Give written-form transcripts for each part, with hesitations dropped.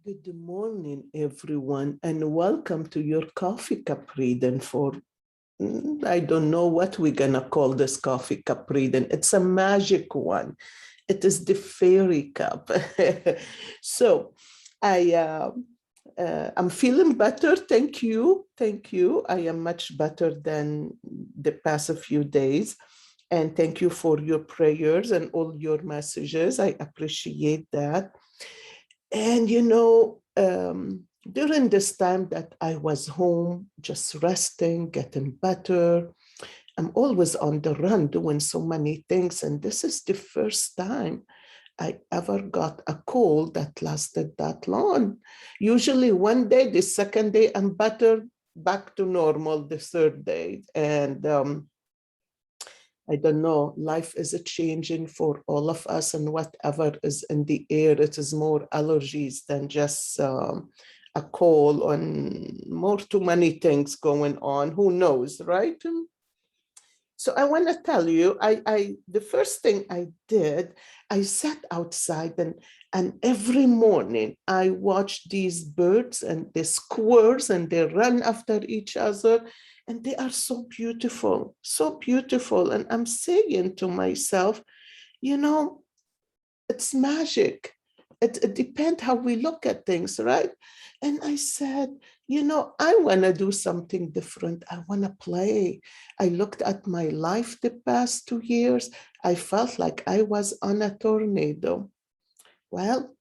Good morning, everyone, and welcome to your coffee cup reading for, I don't know what we're going to call this coffee cup reading. It's a magic one. It is the fairy cup. So I'm feeling better. Thank you. Thank you. I am much better than the past few days. And thank you for your prayers and all your messages. I appreciate that. And during this time that I was home, just resting, getting better, I'm always on the run doing so many things. And this is the first time I ever got a cold that lasted that long. Usually one day, the second day, I'm better, back to normal the third day. And I don't know, life is changing for all of us, and whatever is in the air, it is more allergies than just a cold, and more too many things going on. Who knows, right? So I want to tell you, the first thing I did, I sat outside and every morning I watch these birds and the squirrels, and they run after each other. And they are so beautiful, so beautiful. And I'm saying to myself, it's magic. It depends how we look at things, right? And I said, I want to do something different. I want to play. I looked at my life the past 2 years. I felt like I was on a tornado. Well,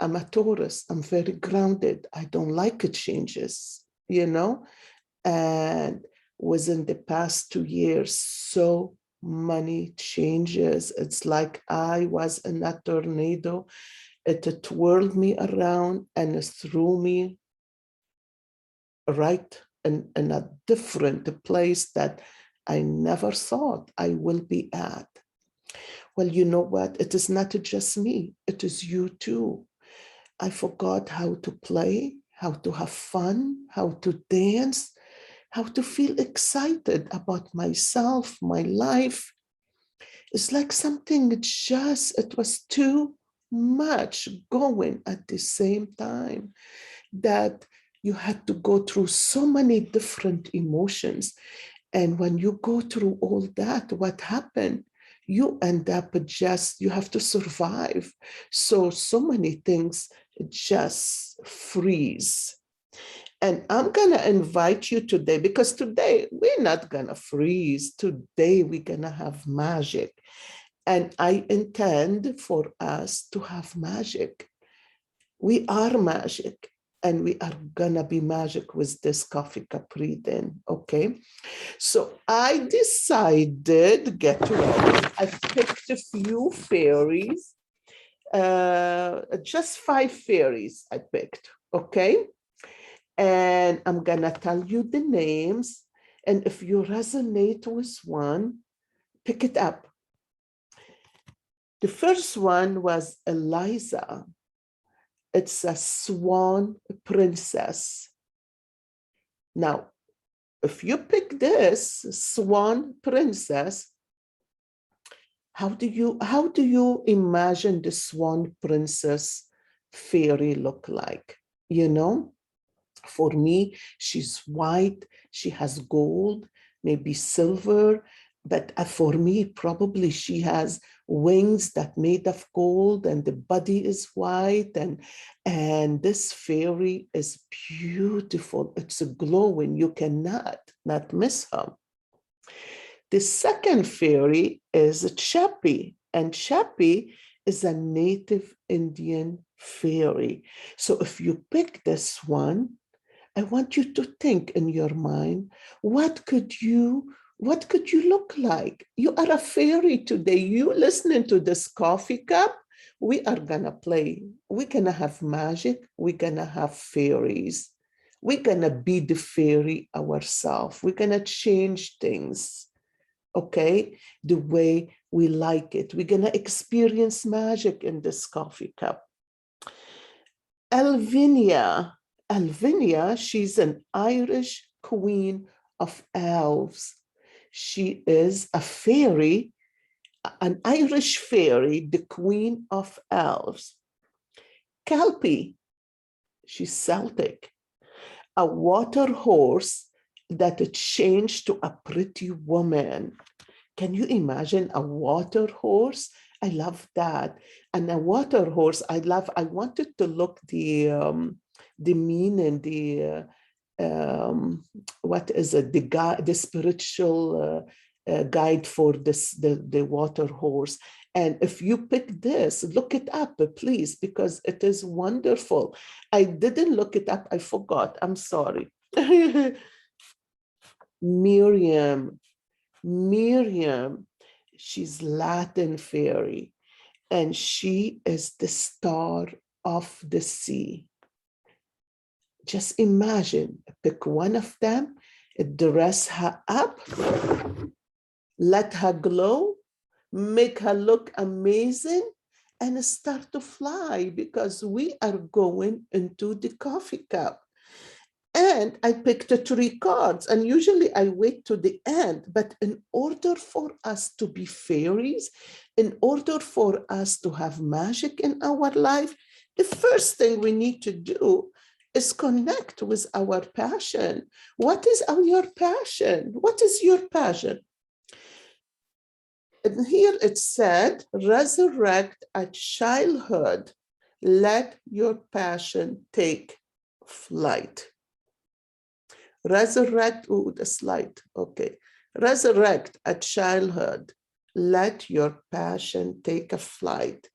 I'm a Taurus. I'm very grounded. I don't like changes, And within the past 2 years, so many changes. It's like I was in a tornado. It twirled me around and threw me right in a different place that I never thought I will be at. Well, you know what? It is not just me. It is you too. I forgot how to play, how to have fun, how to dance, how to feel excited about myself, my life. It's like it was too much going at the same time, that you had to go through so many different emotions. And when you go through all that, what happened? You end up you have to survive. So many things just freeze. And I'm going to invite you today, because today we're not going to freeze. Today we're going to have magic. And I intend for us to have magic. We are magic, and we are going to be magic with this coffee cup reading, okay? So I decided, get ready, I picked a few fairies, just 5 fairies I picked, okay? And I'm going to tell you the names. And if you resonate with one, pick it up. The first one was Elisa. It's a swan princess. Now, if you pick this swan princess, how do you imagine the swan princess fairy look like? For me, she's white, she has gold, maybe silver, but for me, probably she has wings that made of gold, and the body is white, and this fairy is beautiful. It's glowing. You cannot not miss her. The second fairy is Chepi, and Chepi is a native Indian fairy. So if you pick this one, I want you to think in your mind, what could you look like? You are a fairy today. You listening to this coffee cup, we are gonna play. We're gonna have magic. We're gonna have fairies. We're gonna be the fairy ourselves. We're gonna change things, okay? The way we like it. We're gonna experience magic in this coffee cup. Alvinia, she's an Irish queen of elves. She is a fairy, an Irish fairy, the queen of elves. Kelpie, She's Celtic. A water horse that changed to a pretty woman. Can you imagine a water horse? I love that. And a water horse, I wanted to look the meaning, what is it, the spiritual guide for the water horse. And if you pick this, look it up, please, because it is wonderful. I didn't look it up. I forgot. I'm sorry. Miriam. Mariam, she's Latin fairy, and she is the star of the sea. Just imagine, pick one of them, dress her up, let her glow, make her look amazing, and start to fly, because we are going into the coffee cup. And I picked 3 cards, and usually I wait to the end. But in order for us to be fairies, in order for us to have magic in our life, the first thing we need to do is connect with our passion. What is your passion? What is your passion? And here it said, resurrect a childhood. Let your passion take flight. Resurrect, the slide, okay. Resurrect a childhood. Let your passion take a flight.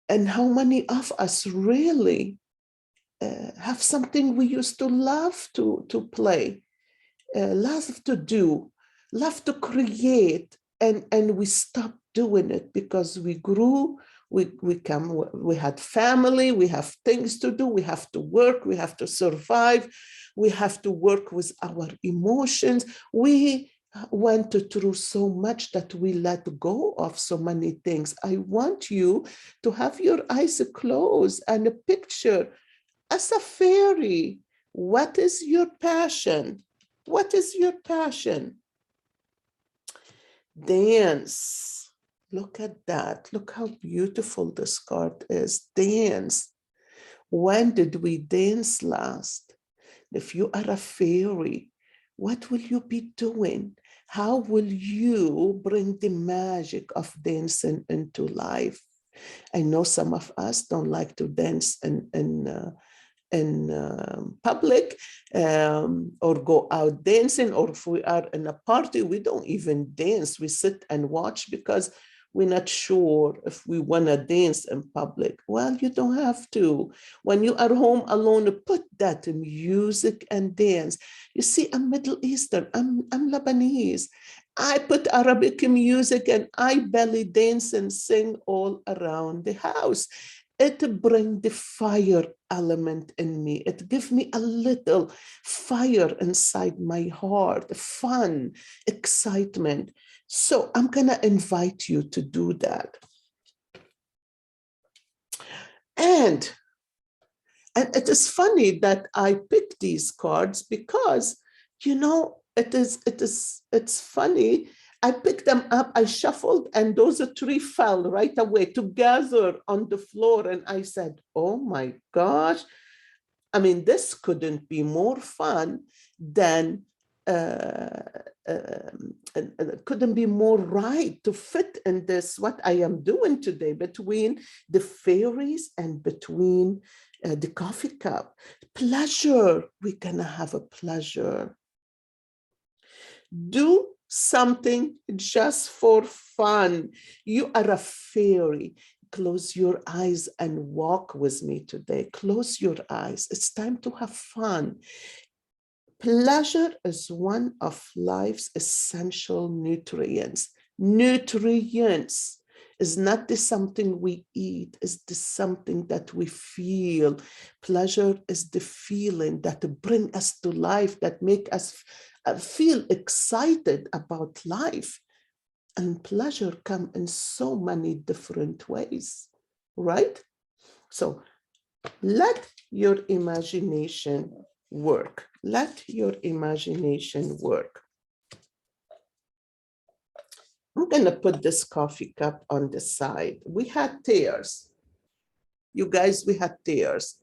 And how many of us really have something we used to love to play, love to do, love to create, and we stopped doing it because we grew, we had family, we have things to do, we have to work, we have to survive, we have to work with our emotions. We went through so much that we let go of so many things. I want you to have your eyes closed and a picture as a fairy. What is your passion? What is your passion? Dance. Look at that. Look how beautiful this card is. Dance. When did we dance last? If you are a fairy, what will you be doing? How will you bring the magic of dancing into life? I know some of us don't like to dance in public, or go out dancing, or if we are in a party, we don't even dance. We sit and watch because we're not sure if we want to dance in public. Well, you don't have to. When you are home alone, put that music and dance. You see, I'm Middle Eastern, I'm Lebanese. I put Arabic music and I belly dance and sing all around the house. It brings the fire element in me. It gives me a little fire inside my heart, fun, excitement. So I'm going to invite you to do that. And it is funny that I picked these cards because, you know, it's funny. I picked them up, I shuffled, and those 3 fell right away together on the floor. And I said, oh my gosh, I mean, this couldn't be more fun than, couldn't be more right to fit in this, what I am doing today, between the fairies and between the coffee cup. Pleasure, we're gonna have a pleasure. Do something just for fun. You are a fairy. Close your eyes and walk with me today. Close your eyes. It's time to have fun. Pleasure is one of life's essential nutrients. Nutrients is not the something we eat, it's the something that we feel. Pleasure is the feeling that bring us to life, that make us feel excited about life. And pleasure come in so many different ways, right? So let your imagination work. Let your imagination work. I'm going to put this coffee cup on the side. We had tears. You guys, we had tears.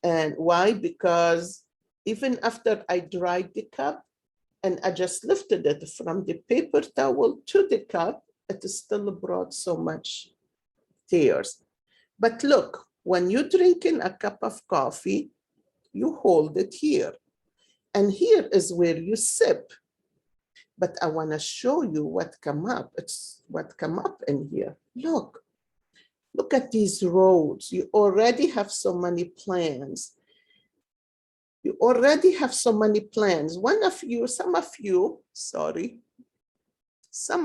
And why? Because even after I dried the cup and I just lifted it from the paper towel to the cup, it still brought so much tears. But look, when you're drinking a cup of coffee, you hold it here. And here is where you sip. But I want to show you what come up. It's what come up in here. Look at these roads. You already have so many plans. You already have so many plans. Some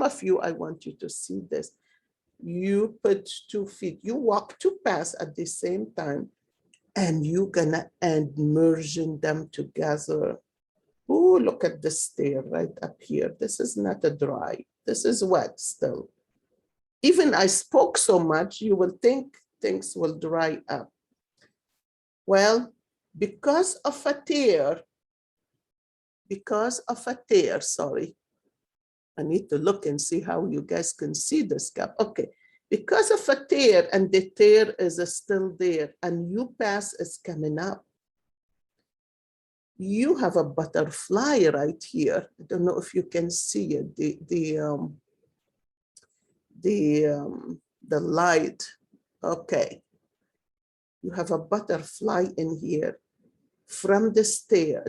of you, I want you to see this. You put 2 feet, you walk 2 paths at the same time, and you're gonna merging them together. Oh, look at the stair right up here. This is not a dry, this is wet still. Even I spoke so much, you will think things will dry up. Well, because of a tear, sorry. I need to look and see how you guys can see this cup. Okay, because of a tear, and the tear is still there, and you pass is coming up. You have a butterfly right here. I don't know if you can see it. The light. Okay, you have a butterfly in here from the stair.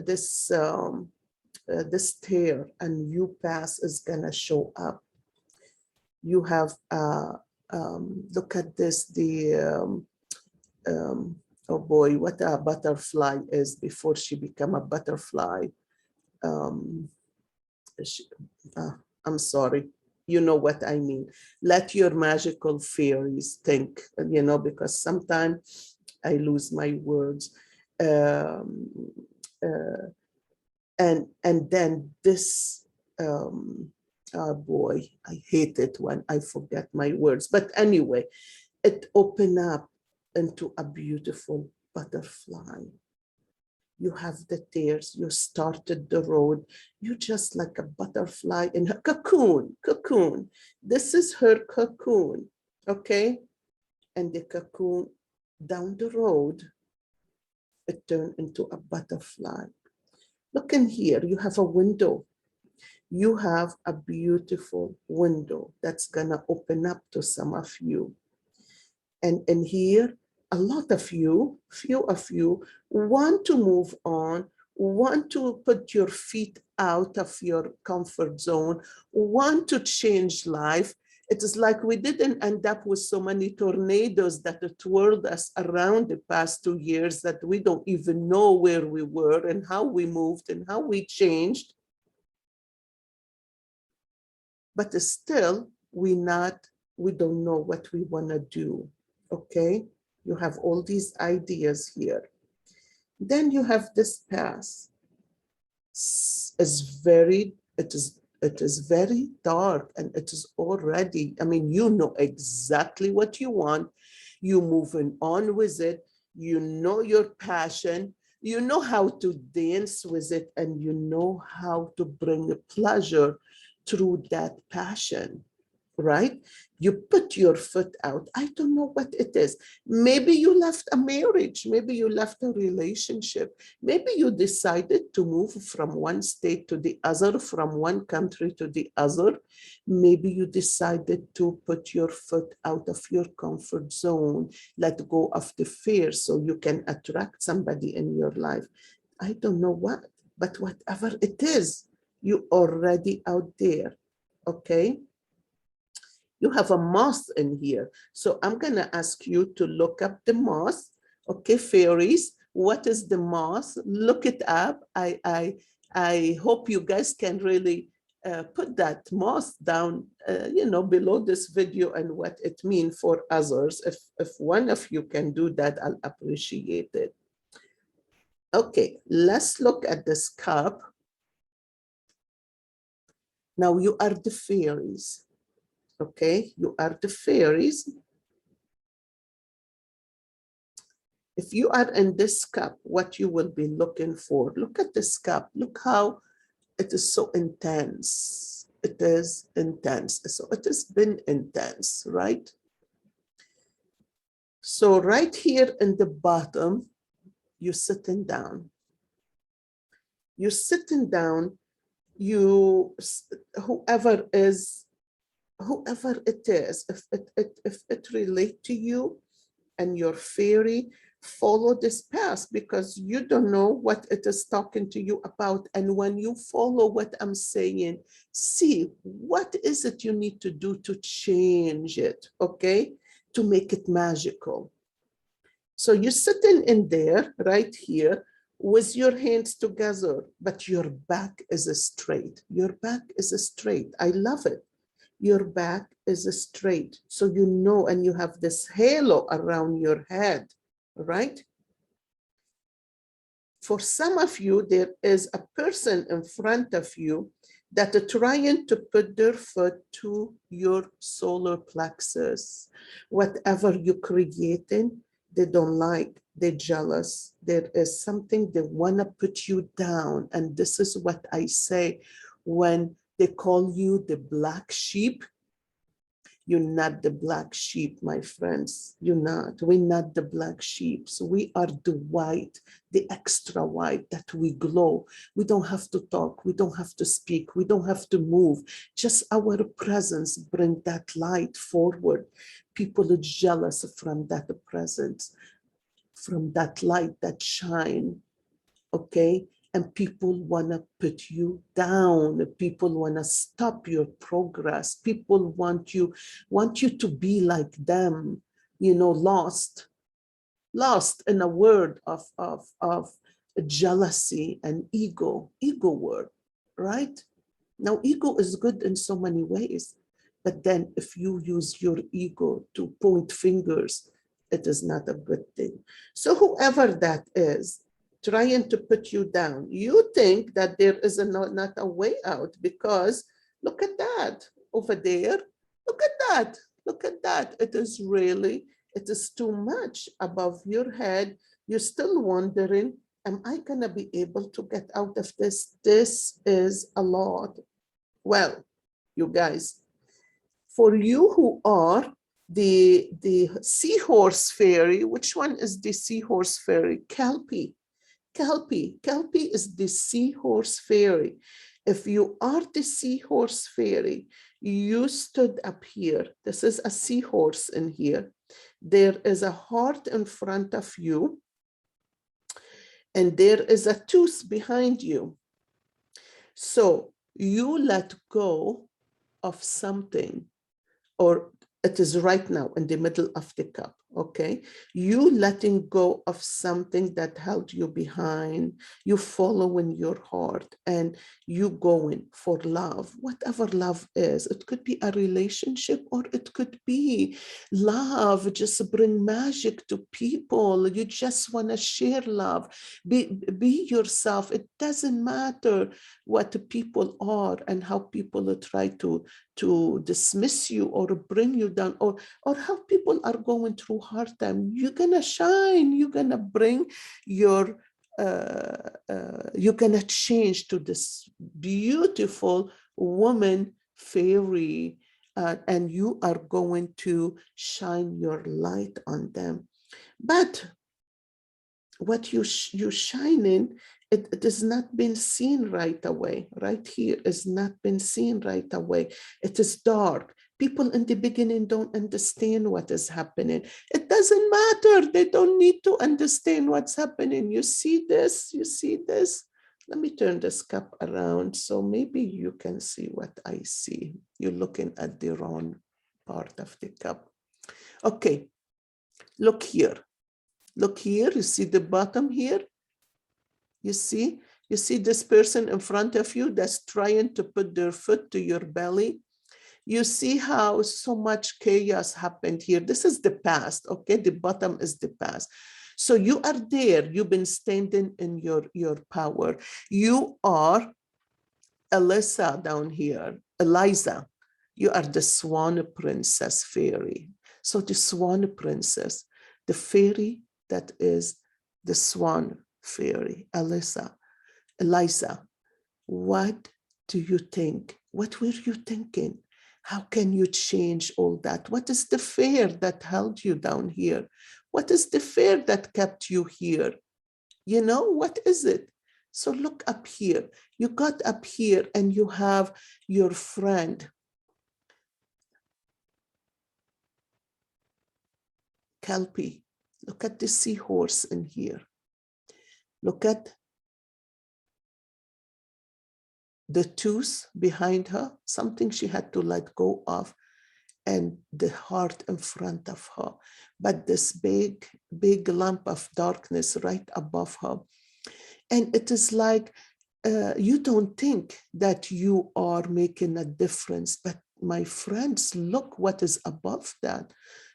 This tear, and you pass is gonna show up. You have look at this, oh boy, what a butterfly is before she become a butterfly. I'm sorry, you know what I mean. Let your magical fairies think, because sometimes I lose my words. And then this, oh boy, I hate it when I forget my words. But anyway, it opened up into a beautiful butterfly. You have the tears, you started the road, you're just like a butterfly in her cocoon. This is her cocoon, okay? And the cocoon down the road, it turned into a butterfly. Look in here, you have a window. You have a beautiful window that's gonna open up to some of you. And in here, a lot of you, few of you, want to move on, want to put your feet out of your comfort zone, want to change life. It is like we didn't end up with so many tornadoes that twirled us around the past 2 years that we don't even know where we were and how we moved and how we changed. But still, we don't know what we want to do. Okay, you have all these ideas here. Then you have this path. It is very dark, and it is already, you know exactly what you want. You're moving on with it. You know your passion. You know how to dance with it, and you know how to bring pleasure through that passion. Right? You put your foot out. I don't know what it is. Maybe you left a marriage. Maybe you left a relationship. Maybe you decided to move from one state to the other, from one country to the other. Maybe you decided to put your foot out of your comfort zone, let go of the fear so you can attract somebody in your life. I don't know what, but whatever it is, you're already out there. Okay? You have a moth in here. So I'm gonna ask you to look up the moth. Okay, fairies, what is the moth? Look it up. I hope you guys can really put that moth down, below this video and what it means for others. If one of you can do that, I'll appreciate it. Okay, let's look at this cup. Now you are the fairies. Okay, you are the fairies. If you are in this cup, what you will be looking for, look at this cup. Look how it is so intense. It is intense. So it has been intense, right? So right here in the bottom, you're sitting down. You're sitting down, whoever it is, if it relate to you and your fairy, follow this path because you don't know what it is talking to you about. And when you follow what I'm saying, see what is it you need to do to change it, okay? To make it magical. So you're sitting in there right here with your hands together, but your back is straight. Your back is straight. I love it. Your back is straight. So you know, and you have this halo around your head, right? For some of you, there is a person in front of you that are trying to put their foot to your solar plexus. Whatever you're creating, they don't like, they're jealous. There is something they want to put you down. And this is what I say when they call you the black sheep. You're not the black sheep, my friends. You're not. We're not the black sheep. So we are the white, the extra white that we glow. We don't have to talk. We don't have to speak. We don't have to move. Just our presence bring that light forward. People are jealous from that presence, from that light that shine. Okay? And people want to put you down. People want to stop your progress. People want you to be like them, lost in a word of jealousy and ego word, right? Now, ego is good in so many ways, but then if you use your ego to point fingers, it is not a good thing. So whoever that is, trying to put you down, you think that there is not a way out because look at that over there. Look at that. Look at that. It is too much above your head. You're still wondering, am I going to be able to get out of this? This is a lot. Well, you guys, for you who are the seahorse fairy, which one is the seahorse fairy? Kelpie. Kelpie is the seahorse fairy. If you are the seahorse fairy, you stood up here. This is a seahorse in here. There is a heart in front of you, and there is a tooth behind you. So you let go of something, or it is right now in the middle of the cup, okay? You letting go of something that held you behind, you following your heart, and you going for love, whatever love is. It could be a relationship, or it could be love, just bring magic to people. You just want to share love. Be yourself. It doesn't matter what people are and how people try to dismiss you or bring you down, or how people are going through hard time. You're gonna shine. You're gonna bring your you're gonna change to this beautiful woman fairy, and you are going to shine your light on them. But what you shining, it has not been seen right away. Right here is not been seen right away. It is dark. People in the beginning don't understand what is happening. It doesn't matter. They don't need to understand what's happening. You see this? You see this? Let me turn this cup around so maybe you can see what I see. You're looking at the wrong part of the cup. Okay, look here. Look here, you see the bottom here? You see this person in front of you that's trying to put their foot to your belly? You see how so much chaos happened here. This is the past, okay? The bottom is the past. So you are there. You've been standing in your power. You are Elisa down here, Eliza. You are the Swan Princess fairy. So the Swan Princess, the fairy that is the Swan fairy, Elisa. What do you think? What were you thinking How can you change all that? What is the fear that held you down here? What is the fear that kept you here? You know, what is it? So look up here. You got up here and you have your friend, Kelpie. Look at the seahorse in here. Look at the tooth behind her, something she had to let go of, and the heart in front of her. But this big, big lump of darkness right above her. And it is like, you don't think that you are making a difference, but my friends, look what is above that.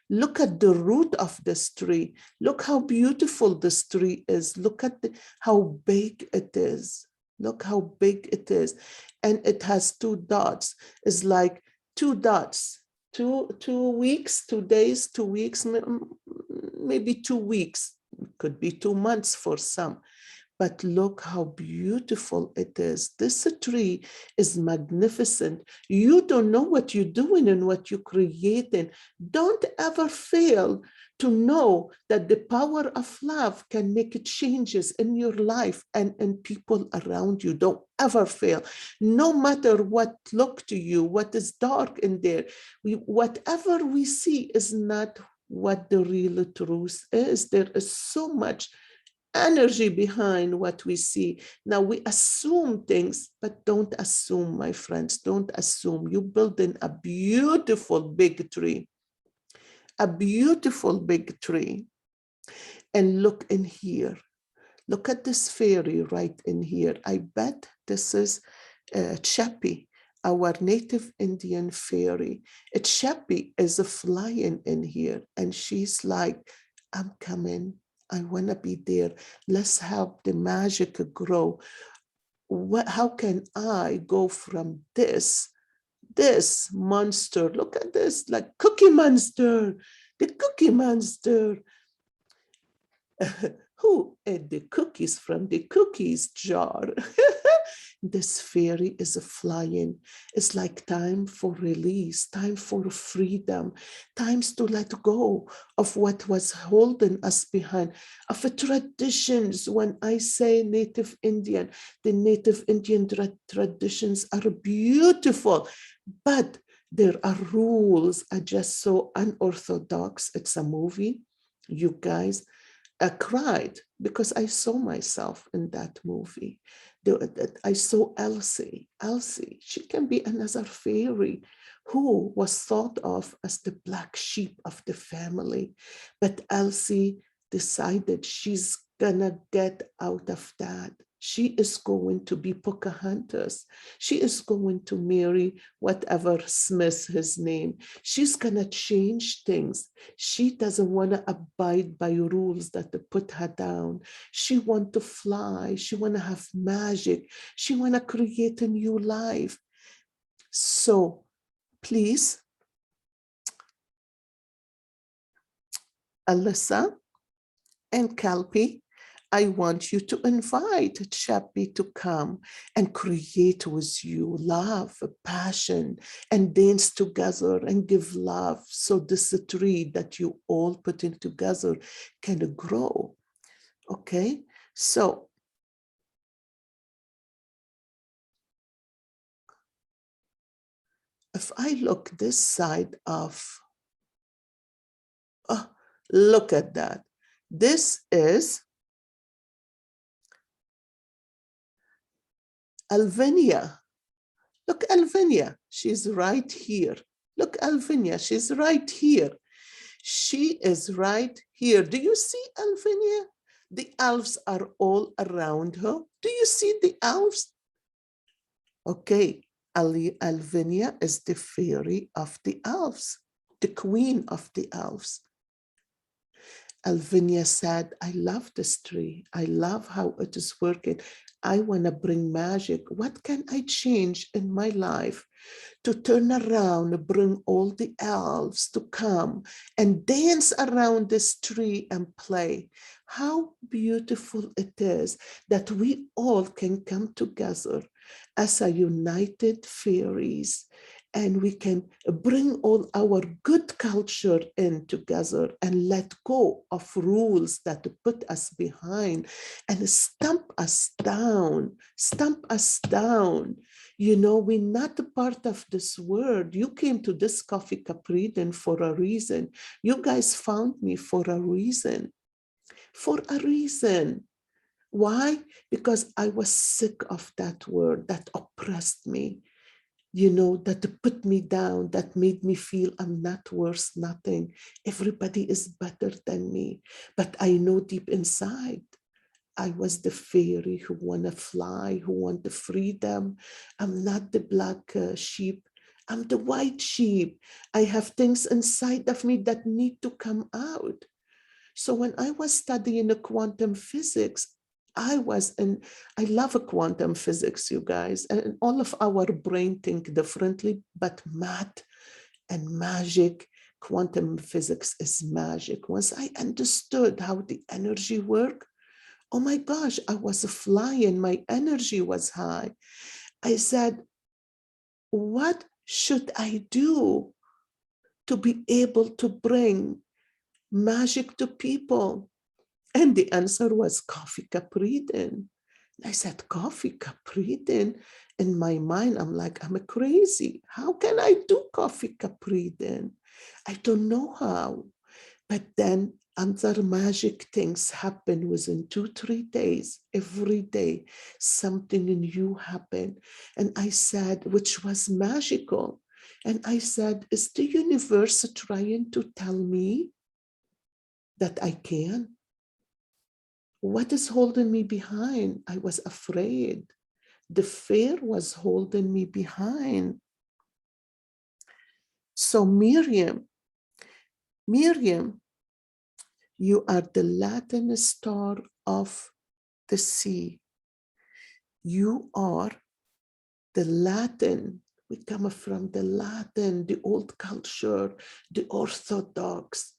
Look at the root of this tree. Look how beautiful this tree is. Look at how big it is. Look how big it is. And it has two dots. It's like two dots, 2 weeks, 2 days, 2 weeks, maybe 2 weeks. It could be 2 months for some. But look how beautiful it is. This tree is magnificent. You don't know what you're doing and what you're creating. Don't ever fail to know that the power of love can make changes in your life and in people around you. Don't ever fail. No matter what look to you, what is dark in there, whatever we see is not what the real truth is. There is so much energy behind what we see. Now we assume things, but don't assume, my friends, don't assume. You're building a beautiful big tree, a beautiful big tree. And look in here. Look at this fairy right in here. I bet this is Chepi, our native Indian fairy. Chepi is flying in here and she's like, I'm coming. I want to be there. Let's help the magic grow. How can I go from this monster? Look at this, like Cookie Monster, the Cookie Monster. Who ate the cookies from the cookies jar? This fairy is flying. It's like time for release, time for freedom, times to let go of what was holding us behind, of traditions. When I say Native Indian, the Native Indian traditions are beautiful, but there are rules are just so unorthodox. It's a movie, you guys. I cried because I saw myself in that movie. I saw Elsie. Elsie, she can be another fairy who was thought of as the black sheep of the family. But Elsie decided she's gonna get out of that. She is going to be Pocahontas. She is going to marry whatever Smith his name. She's gonna change things. She doesn't want to abide by rules that put her down. She wants to fly. She wants to have magic. She wants to create a new life. So please, Elisa and Kelpie, I want you to invite Chepi to come and create with you love, passion, and dance together and give love so this tree that you all putting together can grow. Okay, so if I look this side of, oh, look at that. This is Alvinia. Look, Alvinia, she's right here. Look, Alvinia, she's right here. She is right here. Do you see Alvinia? The elves are all around her. Do you see the elves? Okay, Alvinia is the fairy of the elves, the queen of the elves. Alvinia said, I love this tree. I love how it is working. I want to bring magic. What can I change in my life to turn around, bring all the elves to come and dance around this tree and play? How beautiful it is that we all can come together as a united fairies and we can bring all our good culture in together and let go of rules that put us behind and stamp us down, stamp us down. You know, we're not a part of this world. You came to this Coffee Capreden for a reason. You guys found me for a reason. For a reason. Why? Because I was sick of that word that oppressed me, you know, that put me down, that made me feel I'm not worth nothing. Everybody is better than me. But I know deep inside, I was the fairy who want to fly, who want the freedom. I'm not the black sheep. I'm the white sheep. I have things inside of me that need to come out. So when I was studying the quantum physics, I love quantum physics, you guys, and all of our brain think differently, but math and magic, quantum physics is magic. Once I understood how the energy work, oh my gosh, I was flying, my energy was high. I said, what should I do to be able to bring magic to people? And the answer was Coffee Capreden. I said, Coffee Capreden? In my mind, I'm like, I'm crazy. How can I do Coffee Capreden? I don't know how. But then other magic things happen within 2-3 days. Every day, something new happened. And I said, which was magical. And I said, is the universe trying to tell me that I can? What is holding me behind? I was afraid. The fear was holding me behind. So Mariam, you are the Latin star of the sea. You are the Latin. We come from the Latin, the old culture, the Orthodox.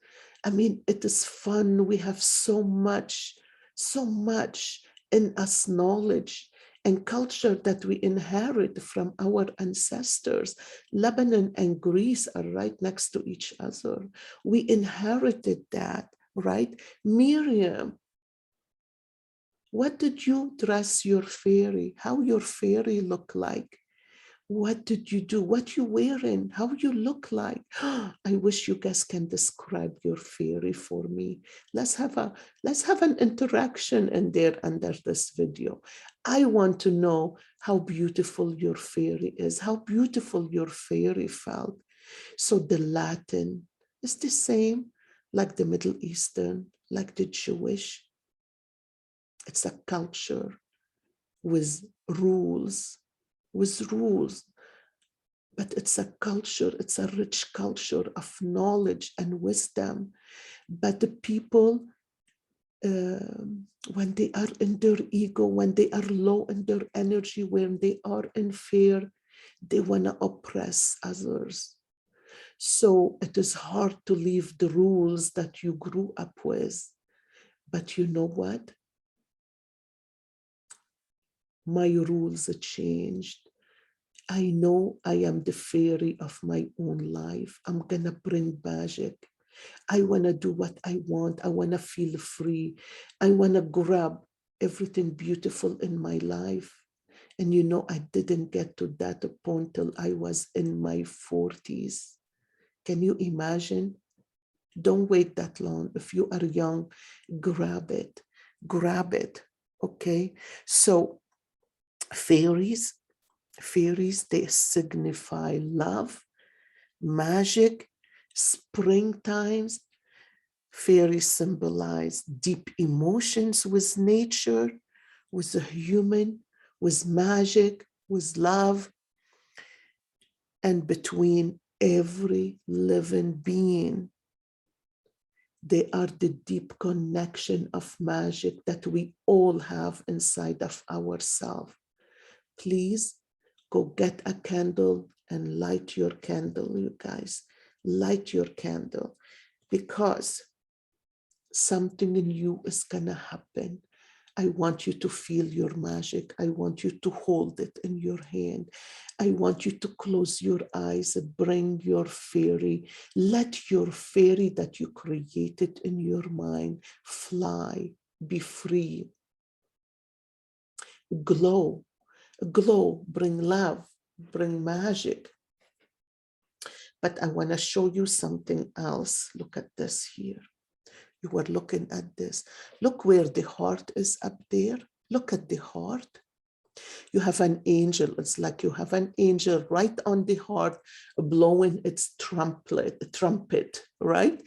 I mean, it is fun. We have so much in us knowledge and culture that we inherit from our ancestors. Lebanon and Greece are right next to each other. We inherited that, right? Mariam, what did you dress your fairy? How your fairy look like? What did you do? What you wearing? How you look like? I wish you guys can describe your fairy for me. Let's have an interaction in there under this video. I want to know how beautiful your fairy is, how beautiful your fairy felt. So the Latin is the same like the Middle Eastern, like the Jewish. It's a culture with rules, but it's a culture, it's a rich culture of knowledge and wisdom. But the people, when they are in their ego, when they are low in their energy, when they are in fear, they want to oppress others. So it is hard to leave the rules that you grew up with. But you know what? My rules changed. I know I am the fairy of my own life. I'm gonna bring magic. I wanna do what I want. I wanna feel free. I wanna grab everything beautiful in my life. And you know, I didn't get to that point till I was in my 40s. Can you imagine? Don't wait that long. If you are young, grab it, okay? So fairies, they signify love, magic, springtimes. Fairies symbolize deep emotions with nature, with the human, with magic, with love, and between every living being. They are the deep connection of magic that we all have inside of ourselves. Please go get a candle and light your candle, you guys. Light your candle, because something in you is gonna happen. I want you to feel your magic. I want you to hold it in your hand. I want you to close your eyes and bring your fairy. Let your fairy that you created in your mind fly, be free, glow, glow, bring love, bring magic. But I want to show you something else. Look at this here. You were looking at this. Look where the heart is up there. Look at the heart. You have an angel. It's like you have an angel right on the heart blowing its trumpet, right?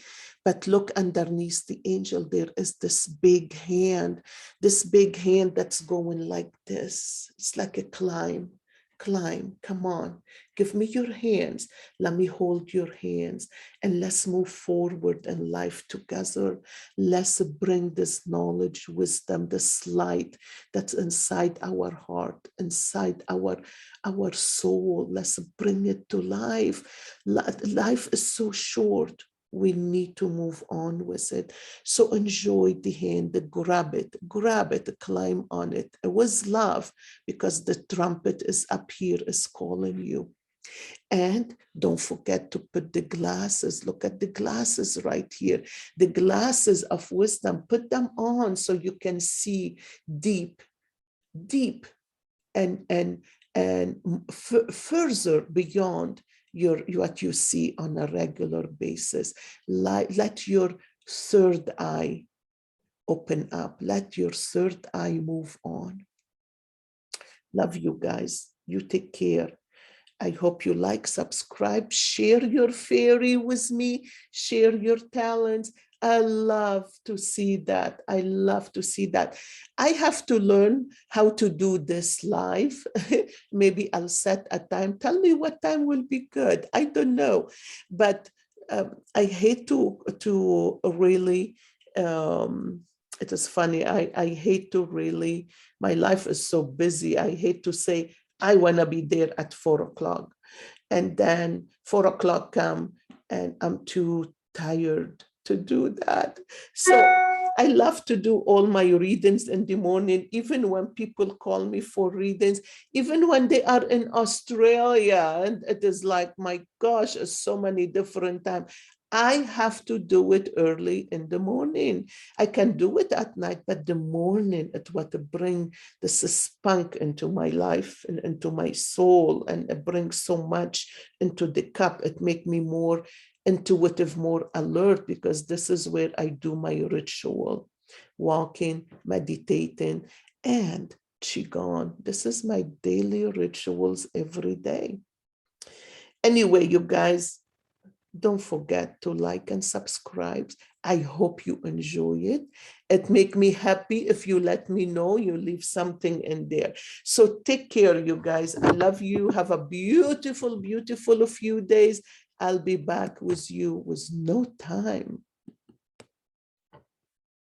But look underneath the angel, there is this big hand that's going like this. It's like a climb. Come on, give me your hands. Let me hold your hands and let's move forward in life together. Let's bring this knowledge, wisdom, this light that's inside our heart, inside our soul. Let's bring it to life. Life is so short. We need to move on with it. So enjoy the hand, grab it, climb on it. It was love, because the trumpet is up here, is calling you. And don't forget to put the glasses. Look at the glasses right here. The glasses of wisdom, put them on so you can see deep, and further beyond what you see on a regular basis. Let your third eye open up. Let your third eye move on. Love you guys. You take care. I hope you like, subscribe, share your fairy with me, share your talents. I love to see that. I love to see that. I have to learn how to do this live. Maybe I'll set a time. Tell me what time will be good. I don't know. But I hate to really, it is funny. I hate to really, my life is so busy. I hate to say, I want to be there at 4 o'clock. And then 4 o'clock come and I'm too tired to do that. So I love to do all my readings in the morning, even when people call me for readings, even when they are in Australia. And it is like, my gosh, it's so many different times. I have to do it early in the morning. I can do it at night, but the morning, it what bring this spunk into my life and into my soul, and it brings so much into the cup. It make me more intuitive, more alert, because this is where I do my ritual, walking, meditating, and Qigong. This is my daily rituals every day. Anyway, you guys, don't forget to like and subscribe. I hope you enjoy it. It makes me happy if you let me know, you leave something in there. So take care, you guys. I love you. Have a beautiful, beautiful few days. I'll be back with you with no time.